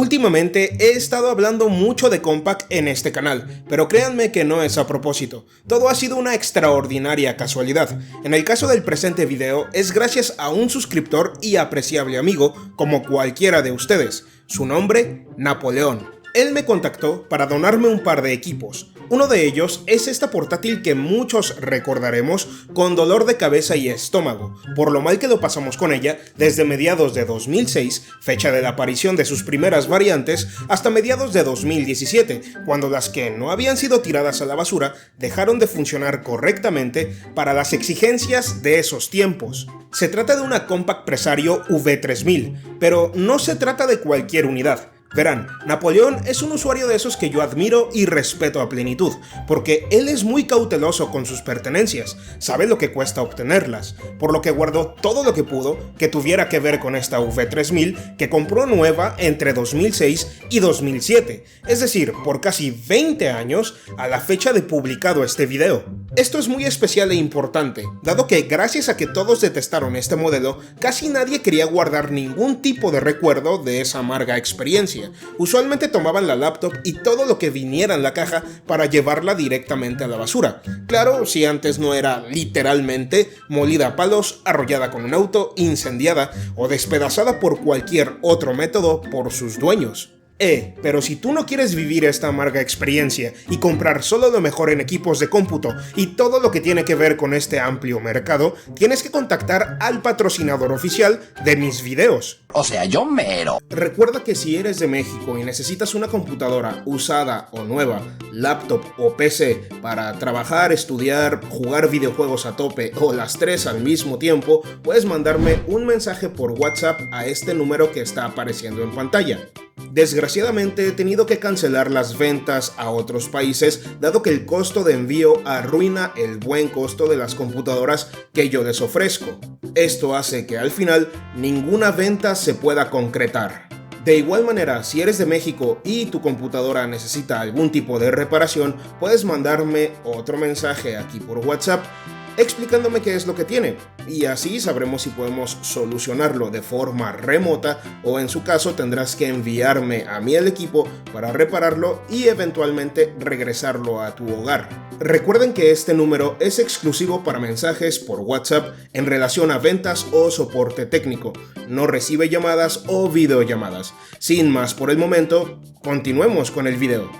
Últimamente he estado hablando mucho de Compaq en este canal, pero créanme que no es a propósito. Todo ha sido una extraordinaria casualidad. En el caso del presente video es gracias a un suscriptor y apreciable amigo como cualquiera de ustedes. Su nombre, Napoleón. Él me contactó para donarme un par de equipos. Uno de ellos es esta portátil que muchos recordaremos con dolor de cabeza y estómago, por lo mal que lo pasamos con ella desde mediados de 2006, fecha de la aparición de sus primeras variantes, hasta mediados de 2017, cuando las que no habían sido tiradas a la basura dejaron de funcionar correctamente para las exigencias de esos tiempos. Se trata de una Compaq Presario V3000, pero no se trata de cualquier unidad. Verán, Napoleón es un usuario de esos que yo admiro y respeto a plenitud, porque él es muy cauteloso con sus pertenencias, sabe lo que cuesta obtenerlas, por lo que guardó todo lo que pudo que tuviera que ver con esta V3000 que compró nueva entre 2006 y 2007, es decir, por casi 20 años a la fecha de publicado este video. Esto es muy especial e importante, dado que gracias a que todos detestaron este modelo, casi nadie quería guardar ningún tipo de recuerdo de esa amarga experiencia. Usualmente tomaban la laptop y todo lo que viniera en la caja para llevarla directamente a la basura. Claro, si antes no era literalmente molida a palos, arrollada con un auto, incendiada o despedazada por cualquier otro método por sus dueños. Pero si tú no quieres vivir esta amarga experiencia y comprar solo lo mejor en equipos de cómputo y todo lo que tiene que ver con este amplio mercado, tienes que contactar al patrocinador oficial de mis videos. O sea, yo mero. Recuerda que si eres de México y necesitas una computadora usada o nueva, laptop o PC para trabajar, estudiar, jugar videojuegos a tope o las tres al mismo tiempo, puedes mandarme un mensaje por WhatsApp a este número que está apareciendo en pantalla. Desgraciadamente he tenido que cancelar las ventas a otros países dado que el costo de envío arruina el buen costo de las computadoras que yo les ofrezco. Esto hace que al final ninguna venta se pueda concretar. De igual manera, si eres de México y tu computadora necesita algún tipo de reparación, puedes mandarme otro mensaje aquí por WhatsApp explicándome qué es lo que tiene, y así sabremos si podemos solucionarlo de forma remota o en su caso tendrás que enviarme a mí el equipo para repararlo y eventualmente regresarlo a tu hogar. Recuerden que este número es exclusivo para mensajes por WhatsApp en relación a ventas o soporte técnico, no recibe llamadas o videollamadas. Sin más por el momento, continuemos con el video.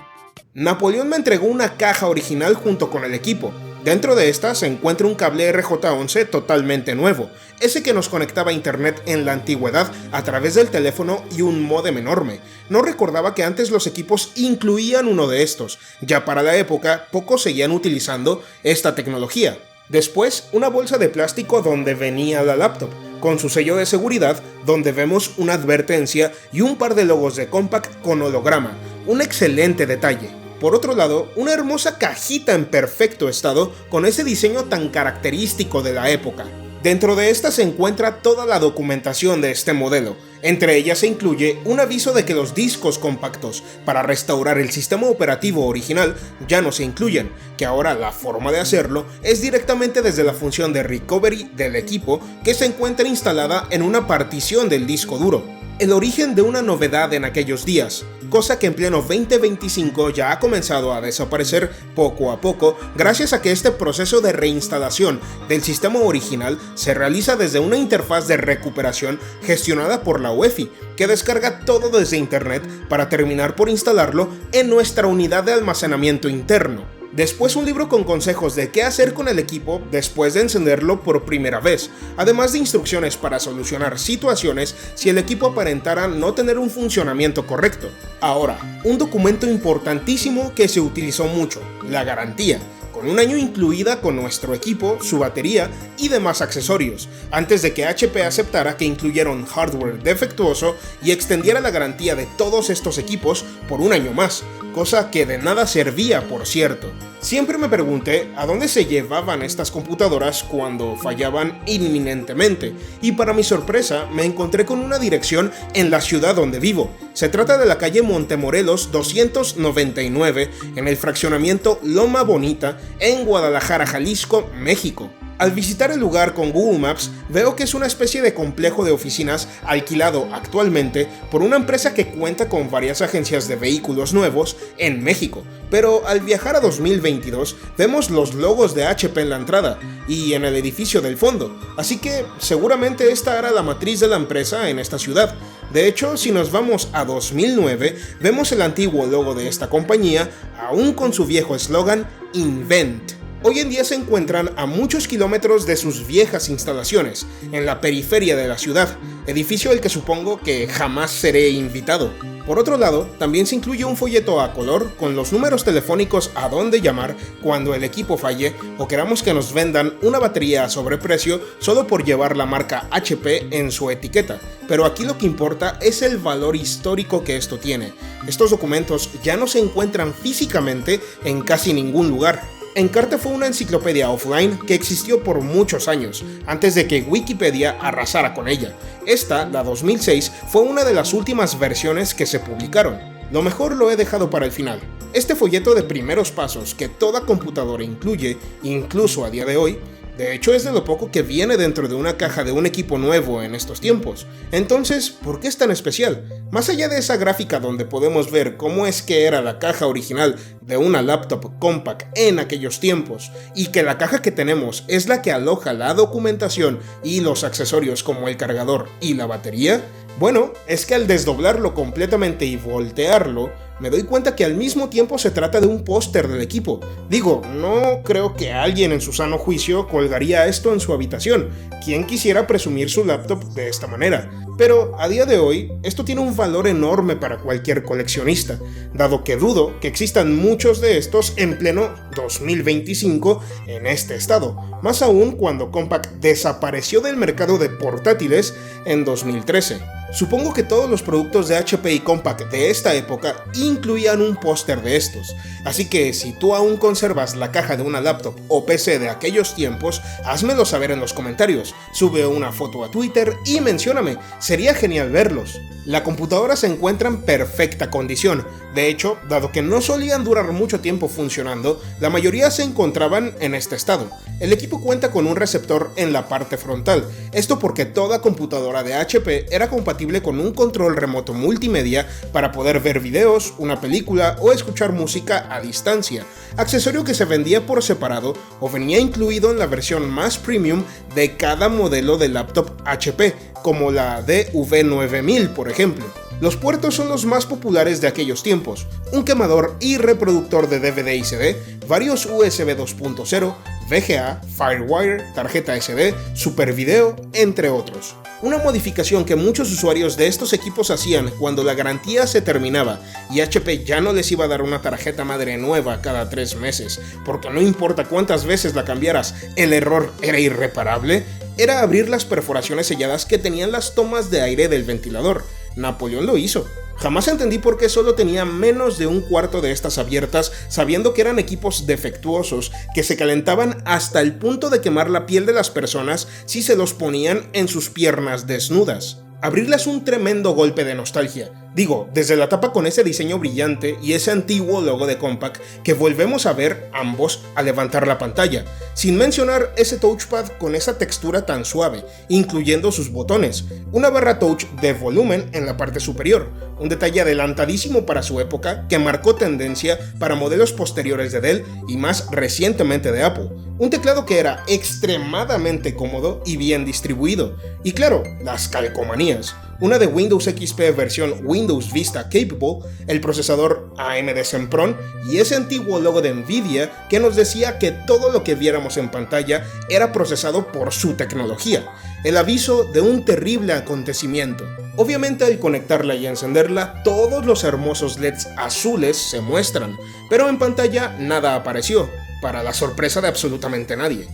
Napoleón me entregó una caja original junto con el equipo. Dentro de esta se encuentra un cable RJ11 totalmente nuevo, ese que nos conectaba a internet en la antigüedad a través del teléfono y un módem enorme. No recordaba que antes los equipos incluían uno de estos, ya para la época pocos seguían utilizando esta tecnología. Después, una bolsa de plástico donde venía la laptop, con su sello de seguridad donde vemos una advertencia y un par de logos de Compaq con holograma, un excelente detalle. Por otro lado, una hermosa cajita en perfecto estado con ese diseño tan característico de la época. Dentro de esta se encuentra toda la documentación de este modelo. Entre ellas se incluye un aviso de que los discos compactos para restaurar el sistema operativo original ya no se incluyen, que ahora la forma de hacerlo es directamente desde la función de recovery del equipo que se encuentra instalada en una partición del disco duro. El origen de una novedad en aquellos días, cosa que en pleno 2025 ya ha comenzado a desaparecer poco a poco gracias a que este proceso de reinstalación del sistema original se realiza desde una interfaz de recuperación gestionada por la UEFI, que descarga todo desde internet para terminar por instalarlo en nuestra unidad de almacenamiento interno. Después un libro con consejos de qué hacer con el equipo después de encenderlo por primera vez, además de instrucciones para solucionar situaciones si el equipo aparentara no tener un funcionamiento correcto. Ahora, un documento importantísimo que se utilizó mucho, la garantía, con un año incluida con nuestro equipo, su batería y demás accesorios, antes de que HP aceptara que incluyeron hardware defectuoso y extendiera la garantía de todos estos equipos por un año más, cosa que de nada servía, por cierto. Siempre me pregunté a dónde se llevaban estas computadoras cuando fallaban inminentemente, y para mi sorpresa me encontré con una dirección en la ciudad donde vivo. Se trata de la calle Montemorelos 299 en el fraccionamiento Loma Bonita en Guadalajara, Jalisco, México. Al visitar el lugar con Google Maps, veo que es una especie de complejo de oficinas alquilado actualmente por una empresa que cuenta con varias agencias de vehículos nuevos en México. Pero al viajar a 2022, vemos los logos de HP en la entrada y en el edificio del fondo, así que seguramente esta era la matriz de la empresa en esta ciudad. De hecho, si nos vamos a 2009, vemos el antiguo logo de esta compañía, aún con su viejo eslogan Invent. Hoy en día se encuentran a muchos kilómetros de sus viejas instalaciones, en la periferia de la ciudad, edificio al que supongo que jamás seré invitado. Por otro lado, también se incluye un folleto a color con los números telefónicos a dónde llamar cuando el equipo falle o queramos que nos vendan una batería a sobreprecio solo por llevar la marca HP en su etiqueta. Pero aquí lo que importa es el valor histórico que esto tiene. Estos documentos ya no se encuentran físicamente en casi ningún lugar. Encarta fue una enciclopedia offline que existió por muchos años, antes de que Wikipedia arrasara con ella. Esta, la 2006, fue una de las últimas versiones que se publicaron. Lo mejor lo he dejado para el final. Este folleto de primeros pasos que toda computadora incluye, incluso a día de hoy, de hecho es de lo poco que viene dentro de una caja de un equipo nuevo en estos tiempos. Entonces, ¿por qué es tan especial? Más allá de esa gráfica donde podemos ver cómo es que era la caja original de una laptop compact en aquellos tiempos, y que la caja que tenemos es la que aloja la documentación y los accesorios como el cargador y la batería, bueno, es que al desdoblarlo completamente y voltearlo, me doy cuenta que al mismo tiempo se trata de un póster del equipo. Digo, no creo que alguien en su sano juicio colgaría esto en su habitación. ¿Quién quisiera presumir su laptop de esta manera? Pero a día de hoy, esto tiene un valor enorme para cualquier coleccionista, dado que dudo que existan muchos de estos en pleno 2025 en este estado, más aún cuando Compaq desapareció del mercado de portátiles en 2013. Supongo que todos los productos de HP y Compaq de esta época incluían un póster de estos, así que si tú aún conservas la caja de una laptop o PC de aquellos tiempos, házmelo saber en los comentarios, sube una foto a Twitter y mencióname, sería genial verlos. La computadora se encuentra en perfecta condición, de hecho, dado que no solían durar mucho tiempo funcionando, la mayoría se encontraban en este estado. El equipo cuenta con un receptor en la parte frontal, esto porque toda computadora de HP era compatible con un control remoto multimedia para poder ver videos, una película o escuchar música a distancia, accesorio que se vendía por separado o venía incluido en la versión más premium de cada modelo de laptop HP, como la DV9000 por ejemplo. Los puertos son los más populares de aquellos tiempos, un quemador y reproductor de DVD y CD, varios USB 2.0, VGA, Firewire, tarjeta SD, Super Video, entre otros. Una modificación que muchos usuarios de estos equipos hacían cuando la garantía se terminaba y HP ya no les iba a dar una tarjeta madre nueva cada 3 meses, porque no importa cuántas veces la cambiaras, el error era irreparable, era abrir las perforaciones selladas que tenían las tomas de aire del ventilador. Napoleón lo hizo. Jamás entendí por qué solo tenía menos de un cuarto de estas abiertas, sabiendo que eran equipos defectuosos que se calentaban hasta el punto de quemar la piel de las personas si se los ponían en sus piernas desnudas. Abrirlas un tremendo golpe de nostalgia. Digo, desde la tapa con ese diseño brillante y ese antiguo logo de Compaq que volvemos a ver ambos al levantar la pantalla, sin mencionar ese touchpad con esa textura tan suave, incluyendo sus botones, una barra touch de volumen en la parte superior, un detalle adelantadísimo para su época que marcó tendencia para modelos posteriores de Dell y más recientemente de Apple, un teclado que era extremadamente cómodo y bien distribuido, y claro, las calcomanías. Una de Windows XP versión Windows Vista Capable, el procesador AMD Sempron y ese antiguo logo de Nvidia que nos decía que todo lo que viéramos en pantalla era procesado por su tecnología, el aviso de un terrible acontecimiento. Obviamente al conectarla y encenderla, todos los hermosos LEDs azules se muestran, pero en pantalla nada apareció, para la sorpresa de absolutamente nadie.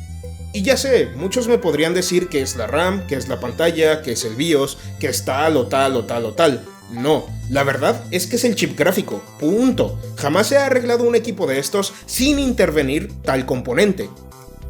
Y ya sé, muchos me podrían decir que es la RAM, que es la pantalla, que es el BIOS, que es tal o tal o tal o tal. No, la verdad es que es el chip gráfico, punto. Jamás se ha arreglado un equipo de estos sin intervenir tal componente.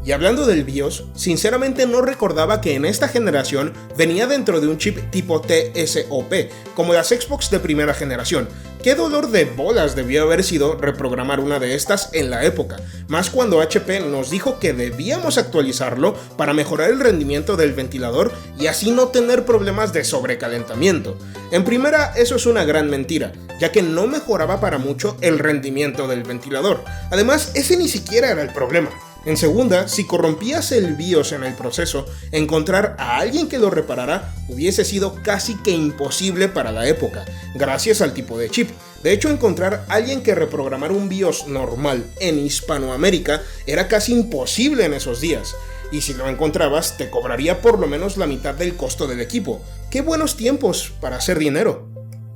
Y hablando del BIOS, sinceramente no recordaba que en esta generación venía dentro de un chip tipo TSOP, como las Xbox de primera generación. Qué dolor de bolas debió haber sido reprogramar una de estas en la época, más cuando HP nos dijo que debíamos actualizarlo para mejorar el rendimiento del ventilador y así no tener problemas de sobrecalentamiento. En primera, eso es una gran mentira, ya que no mejoraba para mucho el rendimiento del ventilador. Además, ese ni siquiera era el problema. En segunda, si corrompías el BIOS en el proceso, encontrar a alguien que lo reparara hubiese sido casi que imposible para la época, gracias al tipo de chip. De hecho, encontrar a alguien que reprogramara un BIOS normal en Hispanoamérica era casi imposible en esos días. Y si lo encontrabas, te cobraría por lo menos la mitad del costo del equipo. ¡Qué buenos tiempos para hacer dinero!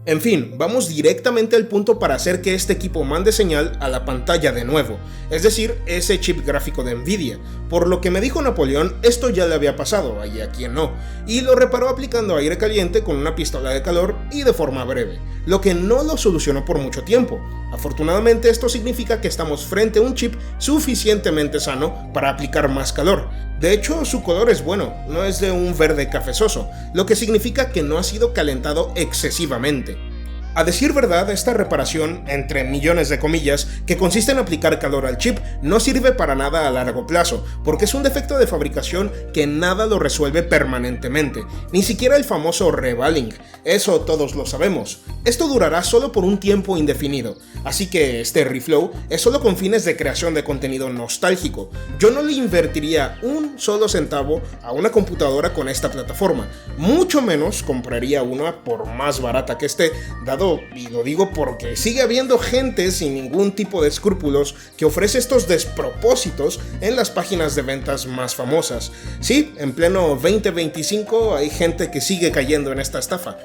En fin, vamos directamente al punto para hacer que este equipo mande señal a la pantalla de nuevo, es decir, ese chip gráfico de Nvidia. Por lo que me dijo Napoleón, esto ya le había pasado, y a quien no, y lo reparó aplicando aire caliente con una pistola de calor y de forma breve, lo que no lo solucionó por mucho tiempo. Afortunadamente esto significa que estamos frente a un chip suficientemente sano para aplicar más calor. De hecho, su color es bueno, no es de un verde cafezoso, lo que significa que no ha sido calentado excesivamente. A decir verdad, esta reparación, entre millones de comillas, que consiste en aplicar calor al chip, no sirve para nada a largo plazo, porque es un defecto de fabricación que nada lo resuelve permanentemente, ni siquiera el famoso revaling, eso todos lo sabemos. Esto durará solo por un tiempo indefinido, así que este reflow es solo con fines de creación de contenido nostálgico. Yo no le invertiría un solo centavo a una computadora con esta plataforma, mucho menos compraría una por más barata que esté, dado, y lo digo porque sigue habiendo gente sin ningún tipo de escrúpulos que ofrece estos despropósitos en las páginas de ventas más famosas. Sí, en pleno 2025 hay gente que sigue cayendo en esta estafa.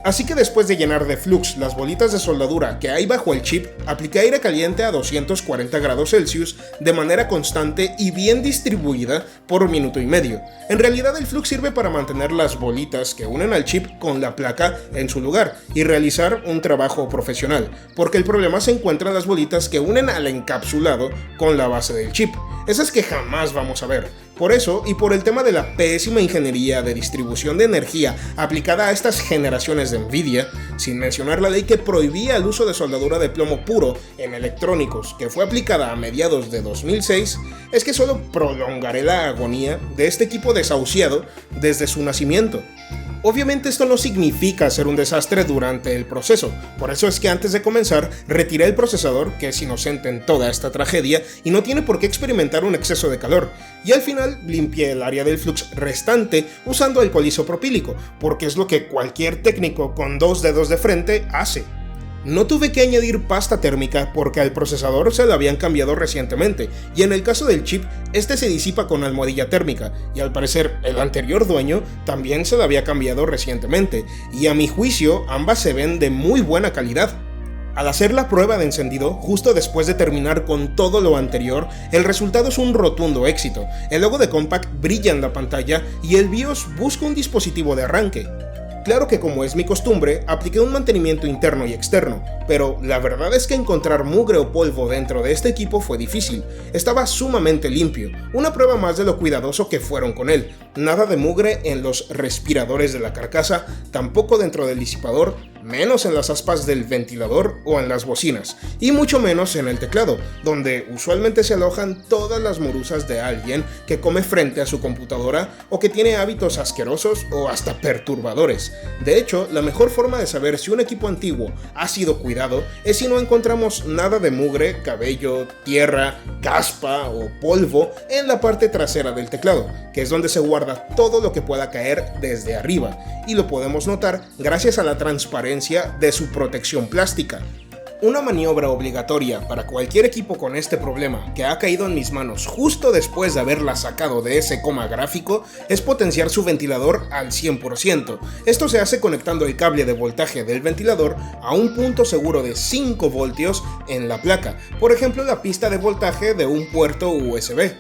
Así que después de llenar de flux las bolitas de soldadura que hay bajo el chip, apliqué aire caliente a 240 grados Celsius de manera constante y bien distribuida por minuto y medio. En realidad el flux sirve para mantener las bolitas que unen al chip con la placa en su lugar y realizar un trabajo profesional, porque el problema se encuentra en las bolitas que unen al encapsulado con la base del chip, esas que jamás vamos a ver. Por eso, y por el tema de la pésima ingeniería de distribución de energía aplicada a estas generaciones de Nvidia, sin mencionar la ley que prohibía el uso de soldadura de plomo puro en electrónicos, que fue aplicada a mediados de 2006, es que solo prolongaré la agonía de este equipo desahuciado desde su nacimiento. Obviamente esto no significa hacer un desastre durante el proceso, por eso es que antes de comenzar retiré el procesador, que es inocente en toda esta tragedia y no tiene por qué experimentar un exceso de calor, y al final limpié el área del flux restante usando alcohol isopropílico, porque es lo que cualquier técnico con 2 dedos de frente hace. No tuve que añadir pasta térmica porque al procesador se lo habían cambiado recientemente, y en el caso del chip, este se disipa con almohadilla térmica, y al parecer el anterior dueño también se lo había cambiado recientemente, y a mi juicio ambas se ven de muy buena calidad. Al hacer la prueba de encendido, justo después de terminar con todo lo anterior, el resultado es un rotundo éxito. El logo de Compaq brilla en la pantalla y el BIOS busca un dispositivo de arranque. Claro que, como es mi costumbre, apliqué un mantenimiento interno y externo, pero la verdad es que encontrar mugre o polvo dentro de este equipo fue difícil. Estaba sumamente limpio, una prueba más de lo cuidadoso que fueron con él. Nada de mugre en los respiradores de la carcasa, tampoco dentro del disipador, menos en las aspas del ventilador o en las bocinas, y mucho menos en el teclado, donde usualmente se alojan todas las morusas de alguien que come frente a su computadora o que tiene hábitos asquerosos o hasta perturbadores. De hecho, la mejor forma de saber si un equipo antiguo ha sido cuidado es si no encontramos nada de mugre, cabello, tierra, caspa o polvo en la parte trasera del teclado, que es donde se guarda todo lo que pueda caer desde arriba, y lo podemos notar gracias a la transparencia de su protección plástica. Una maniobra obligatoria para cualquier equipo con este problema que ha caído en mis manos justo después de haberla sacado de ese coma gráfico es potenciar su ventilador al 100%. Esto se hace conectando el cable de voltaje del ventilador a un punto seguro de 5 voltios en la placa, por ejemplo la pista de voltaje de un puerto USB.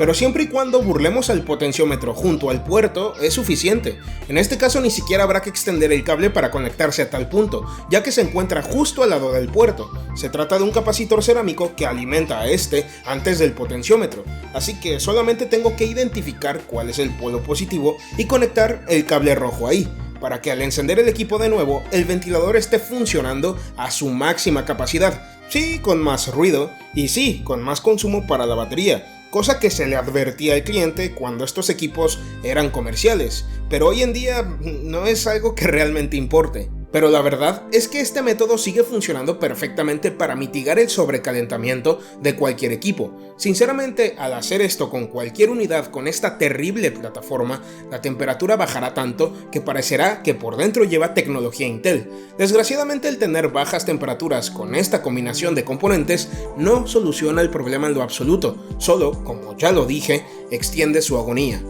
pero siempre y cuando burlemos al potenciómetro junto al puerto es suficiente. En este caso ni siquiera habrá que extender el cable para conectarse a tal punto, ya que se encuentra justo al lado del puerto. Se trata de un capacitor cerámico que alimenta a este antes del potenciómetro, así que solamente tengo que identificar cuál es el polo positivo y conectar el cable rojo ahí, para que al encender el equipo de nuevo, el ventilador esté funcionando a su máxima capacidad. Sí, con más ruido, y sí, con más consumo para la batería, cosa que se le advertía al cliente cuando estos equipos eran comerciales, pero hoy en día no es algo que realmente importe. Pero la verdad es que este método sigue funcionando perfectamente para mitigar el sobrecalentamiento de cualquier equipo. Sinceramente, al hacer esto con cualquier unidad con esta terrible plataforma, la temperatura bajará tanto que parecerá que por dentro lleva tecnología Intel. Desgraciadamente, el tener bajas temperaturas con esta combinación de componentes no soluciona el problema en lo absoluto, solo, como ya lo dije, extiende su agonía.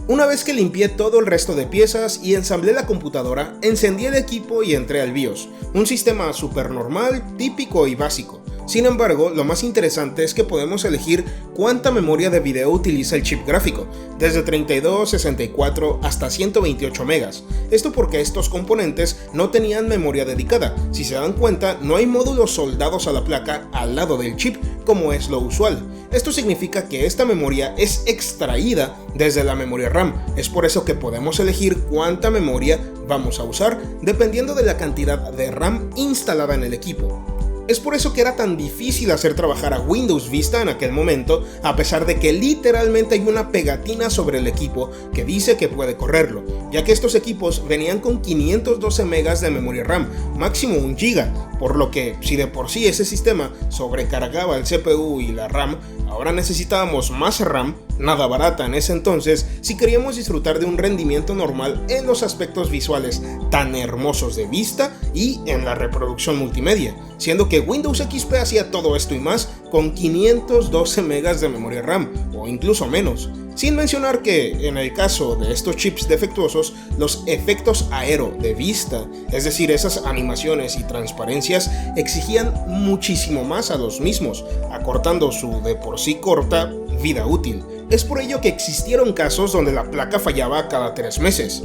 Una vez que limpié todo el resto de piezas y ensamblé la computadora, encendí el equipo y entré al BIOS, un sistema súper normal, típico y básico. Sin embargo, lo más interesante es que podemos elegir cuánta memoria de video utiliza el chip gráfico, desde 32, 64 hasta 128 megas. Esto porque estos componentes no tenían memoria dedicada. Si se dan cuenta, no hay módulos soldados a la placa al lado del chip, como es lo usual. Esto significa que esta memoria es extraída desde la memoria RAM. Es por eso que podemos elegir cuánta memoria vamos a usar, dependiendo de la cantidad de RAM instalada en el equipo. Es por eso que era tan difícil hacer trabajar a Windows Vista en aquel momento, a pesar de que literalmente hay una pegatina sobre el equipo que dice que puede correrlo, ya que estos equipos venían con 512 megas de memoria RAM, máximo 1 GB, por lo que si de por sí ese sistema sobrecargaba el CPU y la RAM, ahora necesitábamos más RAM, nada barata en ese entonces, si queríamos disfrutar de un rendimiento normal en los aspectos visuales tan hermosos de Vista y en la reproducción multimedia, siendo que Windows XP hacía todo esto y más con 512 megas de memoria RAM, o incluso menos. Sin mencionar que, en el caso de estos chips defectuosos, los efectos aero de Vista, es decir, esas animaciones y transparencias, exigían muchísimo más a los mismos, acortando su de por sí corta vida útil. Es por ello que existieron casos donde la placa fallaba cada 3 meses.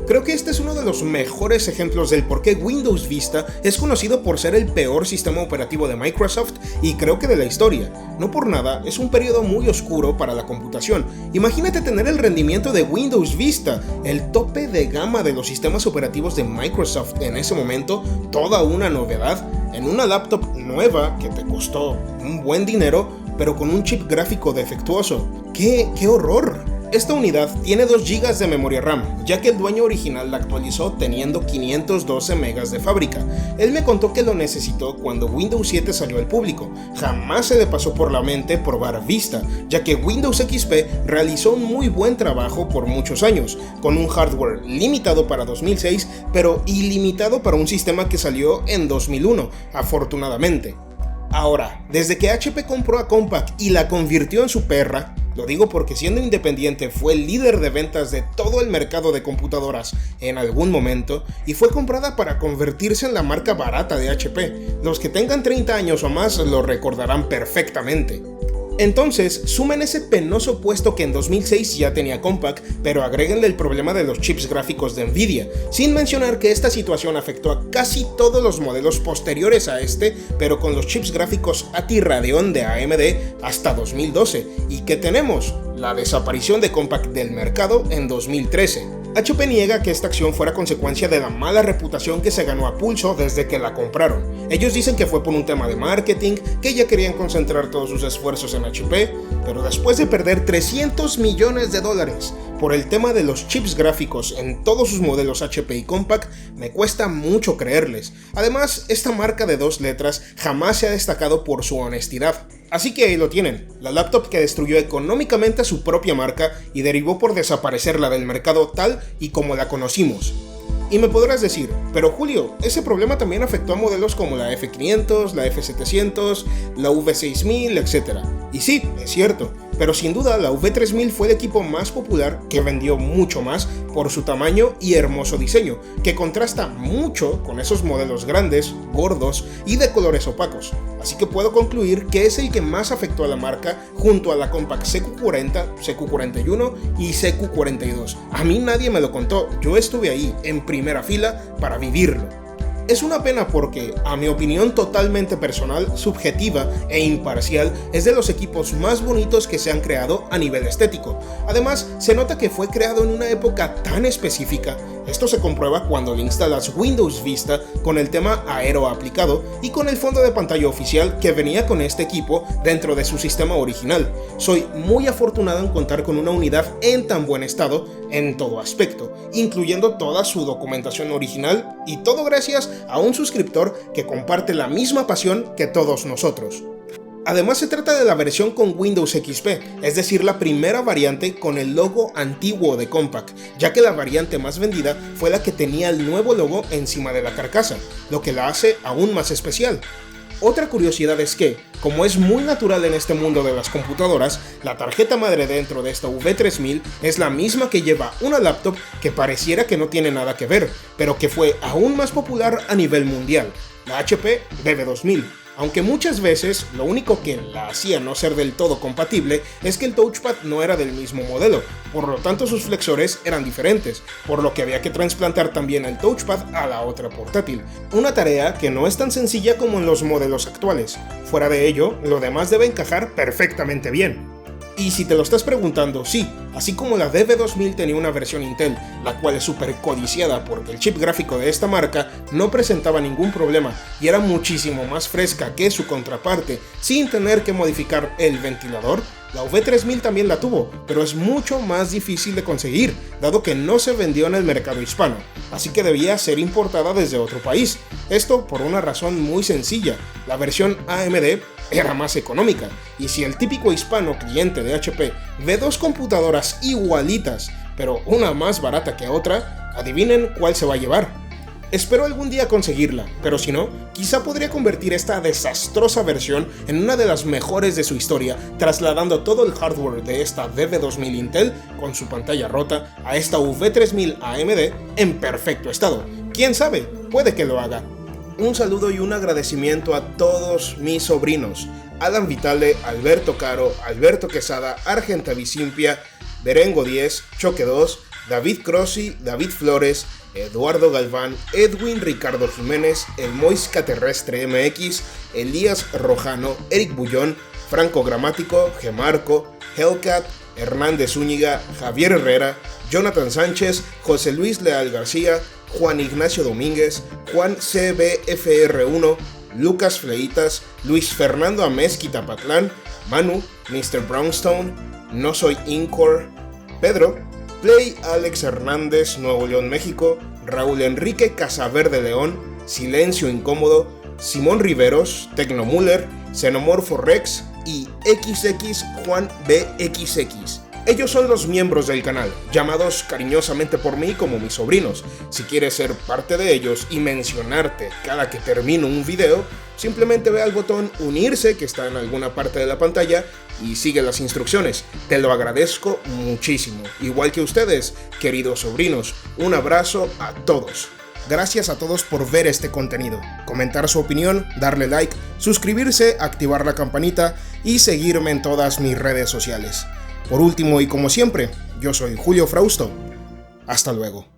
Creo que este es uno de los mejores ejemplos del por qué Windows Vista es conocido por ser el peor sistema operativo de Microsoft y creo que de la historia. No por nada, es un periodo muy oscuro para la computación. Imagínate tener el rendimiento de Windows Vista, el tope de gama de los sistemas operativos de Microsoft en ese momento, toda una novedad, en una laptop nueva que te costó un buen dinero, pero con un chip gráfico defectuoso. ¡Qué horror! Esta unidad tiene 2 GB de memoria RAM, ya que el dueño original la actualizó teniendo 512 megas de fábrica. Él me contó que lo necesitó cuando Windows 7 salió al público. Jamás se le pasó por la mente probar Vista, ya que Windows XP realizó un muy buen trabajo por muchos años, con un hardware limitado para 2006, pero ilimitado para un sistema que salió en 2001, afortunadamente. Ahora, desde que HP compró a Compaq y la convirtió en su perra, lo digo porque siendo independiente fue el líder de ventas de todo el mercado de computadoras en algún momento y fue comprada para convertirse en la marca barata de HP. Los que tengan 30 años o más lo recordarán perfectamente. Entonces, sumen ese penoso puesto que en 2006 ya tenía Compaq, pero agréguenle el problema de los chips gráficos de Nvidia, sin mencionar que esta situación afectó a casi todos los modelos posteriores a este, pero con los chips gráficos ATI Radeon de AMD hasta 2012, y que tenemos la desaparición de Compaq del mercado en 2013. HP niega que esta acción fuera consecuencia de la mala reputación que se ganó a pulso desde que la compraron. Ellos dicen que fue por un tema de marketing, que ya querían concentrar todos sus esfuerzos en HP, pero después de perder $300 millones por el tema de los chips gráficos en todos sus modelos HP y Compaq, me cuesta mucho creerles. Además, esta marca de 2 letras jamás se ha destacado por su honestidad. Así que ahí lo tienen, la laptop que destruyó económicamente a su propia marca y derivó por desaparecerla del mercado tal y como la conocimos. Y me podrás decir, pero Julio, ese problema también afectó a modelos como la F500, la F700, la V6000, etc. Y sí, es cierto, pero sin duda la V3000 fue el equipo más popular que vendió mucho más por su tamaño y hermoso diseño, que contrasta mucho con esos modelos grandes, gordos y de colores opacos. Así que puedo concluir que es el que más afectó a la marca junto a la Compaq CQ40, CQ41 y CQ42. A mí nadie me lo contó, yo estuve ahí en primera fila para vivirlo. Es una pena porque, a mi opinión totalmente personal, subjetiva e imparcial, es de los equipos más bonitos que se han creado a nivel estético. Además, se nota que fue creado en una época tan específica. Esto se comprueba cuando le instalas Windows Vista con el tema Aero aplicado y con el fondo de pantalla oficial que venía con este equipo dentro de su sistema original. Soy muy afortunado en contar con una unidad en tan buen estado en todo aspecto, incluyendo toda su documentación original, y todo gracias a un suscriptor que comparte la misma pasión que todos nosotros. Además, se trata de la versión con Windows XP, es decir, la primera variante con el logo antiguo de Compaq, ya que la variante más vendida fue la que tenía el nuevo logo encima de la carcasa, lo que la hace aún más especial. Otra curiosidad es que, como es muy natural en este mundo de las computadoras, la tarjeta madre dentro de esta V3000 es la misma que lleva una laptop que pareciera que no tiene nada que ver, pero que fue aún más popular a nivel mundial, la HP BB2000. Aunque muchas veces lo único que la hacía no ser del todo compatible es que el touchpad no era del mismo modelo, por lo tanto sus flexores eran diferentes, por lo que había que trasplantar también el touchpad a la otra portátil, una tarea que no es tan sencilla como en los modelos actuales. Fuera de ello, lo demás debe encajar perfectamente bien. Y si te lo estás preguntando, sí, así como la DB2000 tenía una versión Intel, la cual es súper codiciada porque el chip gráfico de esta marca no presentaba ningún problema y era muchísimo más fresca que su contraparte sin tener que modificar el ventilador, la V3000 también la tuvo, pero es mucho más difícil de conseguir, dado que no se vendió en el mercado hispano, así que debía ser importada desde otro país. Esto por una razón muy sencilla: la versión AMD era más económica, y si el típico hispano cliente de HP ve dos computadoras igualitas, pero una más barata que otra, adivinen cuál se va a llevar. Espero algún día conseguirla, pero si no, quizá podría convertir esta desastrosa versión en una de las mejores de su historia, trasladando todo el hardware de esta DB2000 Intel, con su pantalla rota, a esta V3000 AMD en perfecto estado. ¿Quién sabe? Puede que lo haga. Un saludo y un agradecimiento a todos mis sobrinos: Alan Vitale, Alberto Caro, Alberto Quesada, Argenta Visimpia, Berengo 10, Choque 2, David Crossi, David Flores, Eduardo Galván, Edwin Ricardo Jiménez, El Moisca Terrestre MX, Elías Rojano, Eric Bullón, Franco Gramático, Gemarco, Hellcat, Hernández Zúñiga, Javier Herrera, Jonathan Sánchez, José Luis Leal García, Juan Ignacio Domínguez, Juan CBFR1, Lucas Fleitas, Luis Fernando Amezquita Patlán, Manu, Mr. Brownstone, No Soy Incor, Pedro, Play Alex Hernández, Nuevo León, México, Raúl Enrique Casaverde León, Silencio Incómodo, Simón Riveros, Tecnomuller, Xenomorfo Rex y XX Juan BXX. Ellos son los miembros del canal, llamados cariñosamente por mí como mis sobrinos. Si quieres ser parte de ellos y mencionarte cada que termino un video, simplemente ve al botón unirse que está en alguna parte de la pantalla y sigue las instrucciones. Te lo agradezco muchísimo. Igual que ustedes, queridos sobrinos, un abrazo a todos. Gracias a todos por ver este contenido, comentar su opinión, darle like, suscribirse, activar la campanita y seguirme en todas mis redes sociales. Por último y como siempre, yo soy Julio Frausto. Hasta luego.